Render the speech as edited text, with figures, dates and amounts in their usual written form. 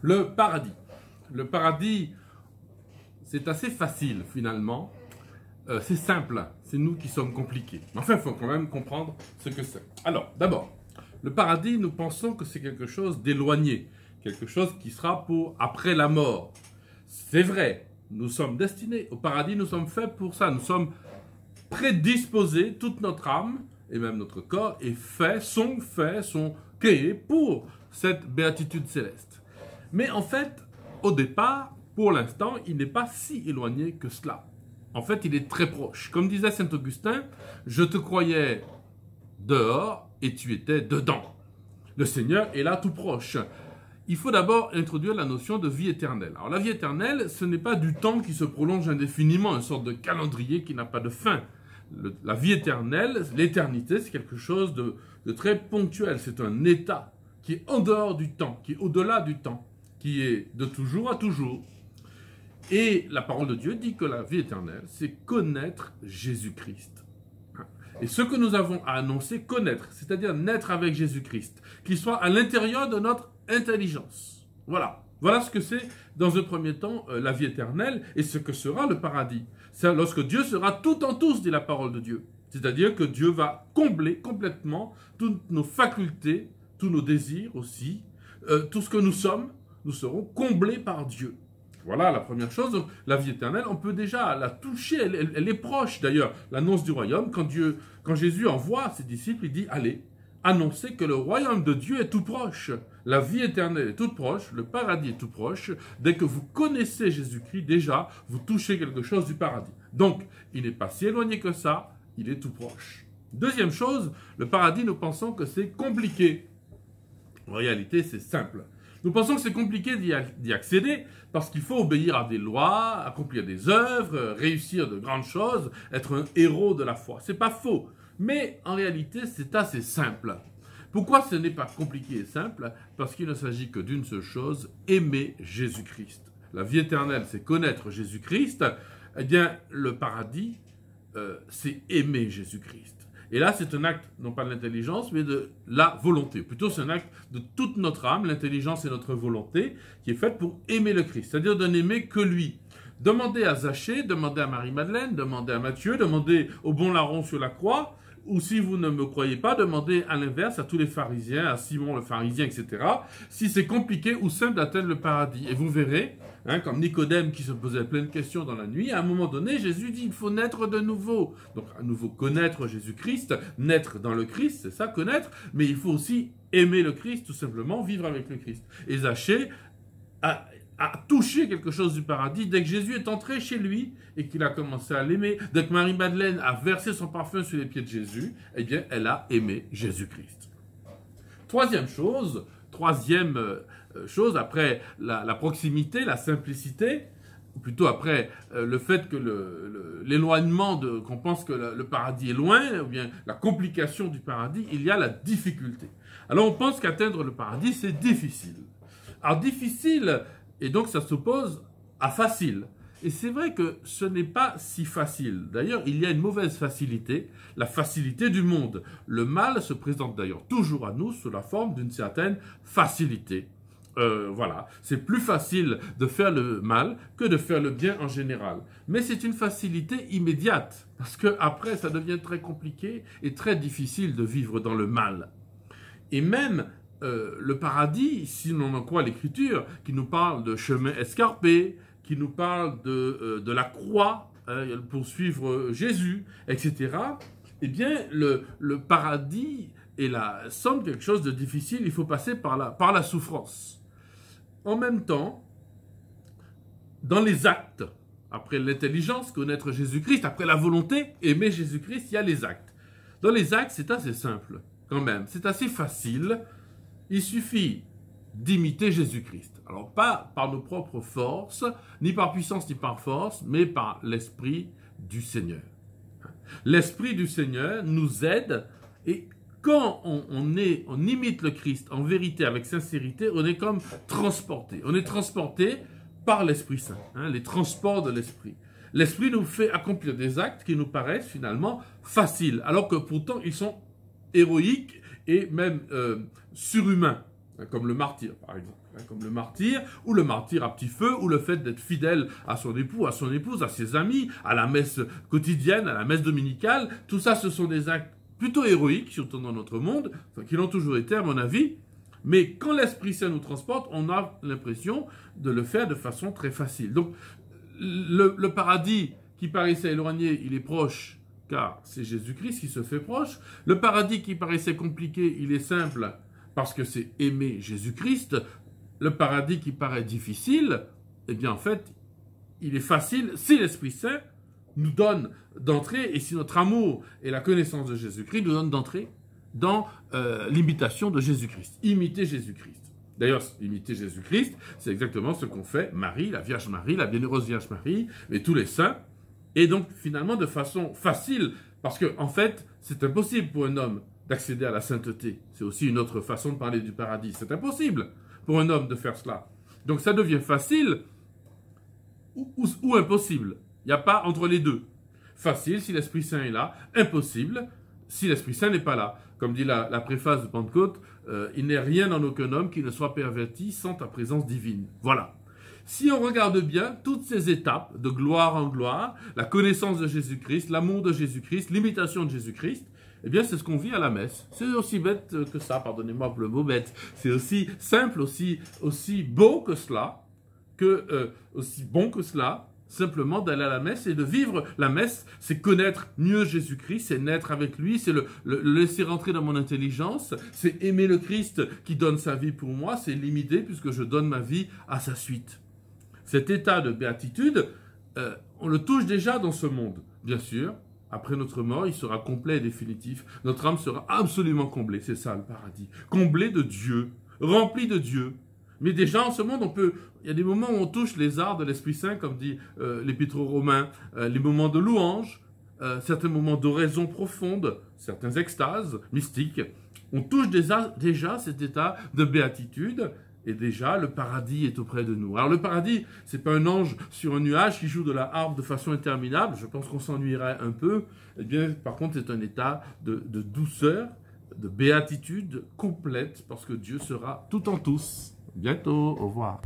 Le paradis. Le paradis, c'est assez facile finalement. C'est simple, c'est nous qui sommes compliqués. Enfin, il faut quand même comprendre ce que c'est. Alors, d'abord, le paradis, nous pensons que c'est quelque chose d'éloigné, quelque chose qui sera pour après la mort. C'est vrai, nous sommes destinés au paradis, nous sommes faits pour ça, nous sommes prédisposés, toute notre âme et même notre corps sont créés pour cette béatitude céleste. Mais en fait, au départ, pour l'instant, il n'est pas si éloigné que cela. En fait, il est très proche. Comme disait saint Augustin, je te croyais dehors et tu étais dedans. Le Seigneur est là tout proche. Il faut d'abord introduire la notion de vie éternelle. Alors la vie éternelle, ce n'est pas du temps qui se prolonge indéfiniment, une sorte de calendrier qui n'a pas de fin. La vie éternelle, l'éternité, c'est quelque chose de très ponctuel. C'est un état qui est en dehors du temps, qui est au-delà du temps, qui est de toujours à toujours. Et la parole de Dieu dit que la vie éternelle, c'est connaître Jésus-Christ. Et ce que nous avons à annoncer, connaître, c'est-à-dire naître avec Jésus-Christ, qu'il soit à l'intérieur de notre intelligence. Voilà. Voilà ce que c'est, dans un premier temps, la vie éternelle et ce que sera le paradis. C'est lorsque Dieu sera tout en tous, dit la parole de Dieu. C'est-à-dire que Dieu va combler complètement toutes nos facultés, tous nos désirs aussi, tout ce que nous sommes, nous serons comblés par Dieu. Voilà la première chose. Donc, la vie éternelle, on peut déjà la toucher, elle est proche d'ailleurs. L'annonce du royaume, quand Jésus envoie ses disciples, il dit « Allez, annoncez que le royaume de Dieu est tout proche. La vie éternelle est toute proche, le paradis est tout proche. Dès que vous connaissez Jésus-Christ, déjà, vous touchez quelque chose du paradis. Donc, il n'est pas si éloigné que ça, il est tout proche. Deuxième chose, le paradis, nous pensons que c'est compliqué. En réalité, c'est simple. Nous pensons que c'est compliqué d'y accéder parce qu'il faut obéir à des lois, accomplir des œuvres, réussir de grandes choses, être un héros de la foi. C'est pas faux, mais en réalité, c'est assez simple. Pourquoi ce n'est pas compliqué et simple? Parce qu'il ne s'agit que d'une seule chose, aimer Jésus-Christ. La vie éternelle, c'est connaître Jésus-Christ. Eh bien, le paradis, c'est aimer Jésus-Christ. Et là, c'est un acte, non pas de l'intelligence, mais de la volonté. Plutôt, c'est un acte de toute notre âme, l'intelligence et notre volonté, qui est faite pour aimer le Christ, c'est-à-dire de n'aimer que lui. Demandez à Zachée, demandez à Marie-Madeleine, demandez à Matthieu, demandez au bon larron sur la croix, ou si vous ne me croyez pas, demandez à l'inverse à tous les pharisiens, à Simon le pharisien, etc. Si c'est compliqué ou simple d'atteindre le paradis. Et vous verrez, comme Nicodème qui se posait plein de questions dans la nuit, à un moment donné, Jésus dit il faut naître de nouveau. Donc à nouveau connaître Jésus-Christ, naître dans le Christ, c'est ça, connaître, mais il faut aussi aimer le Christ, tout simplement, vivre avec le Christ. Et Zachée a touché quelque chose du paradis dès que Jésus est entré chez lui et qu'il a commencé à l'aimer. Dès que Marie-Madeleine a versé son parfum sur les pieds de Jésus, eh bien, elle a aimé Jésus-Christ. Troisième chose, après la proximité, la simplicité, ou plutôt après le fait que l'éloignement, qu'on pense que le paradis est loin, ou bien la complication du paradis, il y a la difficulté. Alors on pense qu'atteindre le paradis, c'est difficile. Alors difficile, et donc ça s'oppose à facile. Et c'est vrai que ce n'est pas si facile. D'ailleurs, il y a une mauvaise facilité, la facilité du monde. Le mal se présente d'ailleurs toujours à nous sous la forme d'une certaine facilité. Voilà, c'est plus facile de faire le mal que de faire le bien en général. Mais c'est une facilité immédiate, parce qu'après, ça devient très compliqué et très difficile de vivre dans le mal. Et même le paradis, si l'on en croit l'Écriture, qui nous parle de chemin escarpé, qui nous parle de la croix pour suivre Jésus, etc., eh bien, le paradis semble quelque chose de difficile, il faut passer par la souffrance. En même temps, dans les actes, après l'intelligence, connaître Jésus-Christ, après la volonté, aimer Jésus-Christ, il y a les actes. Dans les actes, c'est assez simple, quand même, c'est assez facile. Il suffit d'imiter Jésus-Christ. Alors, pas par nos propres forces, ni par puissance, ni par force, mais par l'Esprit du Seigneur. L'Esprit du Seigneur nous aide, et quand on imite le Christ en vérité, avec sincérité, on est comme transporté. On est transporté par l'Esprit Saint, les transports de l'Esprit. L'Esprit nous fait accomplir des actes qui nous paraissent finalement faciles, alors que pourtant ils sont héroïques et même surhumains. comme le martyr, par exemple, comme le martyr, ou le martyr à petit feu, ou le fait d'être fidèle à son époux, à son épouse, à ses amis, à la messe quotidienne, à la messe dominicale. Tout ça, ce sont des actes plutôt héroïques, surtout dans notre monde, enfin, qui l'ont toujours été, à mon avis. Mais quand l'Esprit Saint nous transporte, on a l'impression de le faire de façon très facile. Donc, le paradis qui paraissait éloigné, il est proche, car c'est Jésus-Christ qui se fait proche. Le paradis qui paraissait compliqué, il est simple, parce que c'est aimer Jésus-Christ. Le paradis qui paraît difficile, eh bien en fait, il est facile si l'Esprit Saint nous donne d'entrer, et si notre amour et la connaissance de Jésus-Christ nous donnent d'entrer dans l'imitation de Jésus-Christ. Imiter Jésus-Christ. D'ailleurs, imiter Jésus-Christ, c'est exactement ce qu'ont fait Marie, la Vierge Marie, la Bienheureuse Vierge Marie, et tous les saints. Et donc, finalement, de façon facile, parce que, en fait, c'est impossible pour un homme d'accéder à la sainteté. C'est aussi une autre façon de parler du paradis. C'est impossible pour un homme de faire cela. Donc, ça devient facile ou impossible. Il n'y a pas entre les deux. Facile si l'Esprit Saint est là, impossible si l'Esprit Saint n'est pas là. Comme dit la préface de Pentecôte, il n'est rien en aucun homme qui ne soit perverti sans ta présence divine. Voilà. Si on regarde bien toutes ces étapes de gloire en gloire, la connaissance de Jésus-Christ, l'amour de Jésus-Christ, l'imitation de Jésus-Christ, eh bien c'est ce qu'on vit à la messe. C'est aussi bête que ça, pardonnez-moi pour le mot bête. C'est aussi simple, aussi beau que cela, aussi bon que cela, simplement d'aller à la messe et de vivre la messe, c'est connaître mieux Jésus-Christ, c'est naître avec lui, c'est le laisser rentrer dans mon intelligence, c'est aimer le Christ qui donne sa vie pour moi, c'est l'imiter puisque je donne ma vie à sa suite. Cet état de béatitude, on le touche déjà dans ce monde. Bien sûr, après notre mort, il sera complet et définitif. Notre âme sera absolument comblée, c'est ça le paradis. Comblée de Dieu, remplie de Dieu. Mais déjà, en ce monde, il y a des moments où on touche les arts de l'Esprit Saint, comme dit l'Épître aux Romains, les moments de louange, certains moments d'oraison profonde, certaines extases mystiques. On touche déjà cet état de béatitude, et déjà, le paradis est auprès de nous. Alors, le paradis, c'est pas un ange sur un nuage qui joue de la harpe de façon interminable. Je pense qu'on s'ennuierait un peu. Eh bien, par contre, c'est un état de douceur, de béatitude complète, parce que Dieu sera tout en tous. Bientôt, au revoir.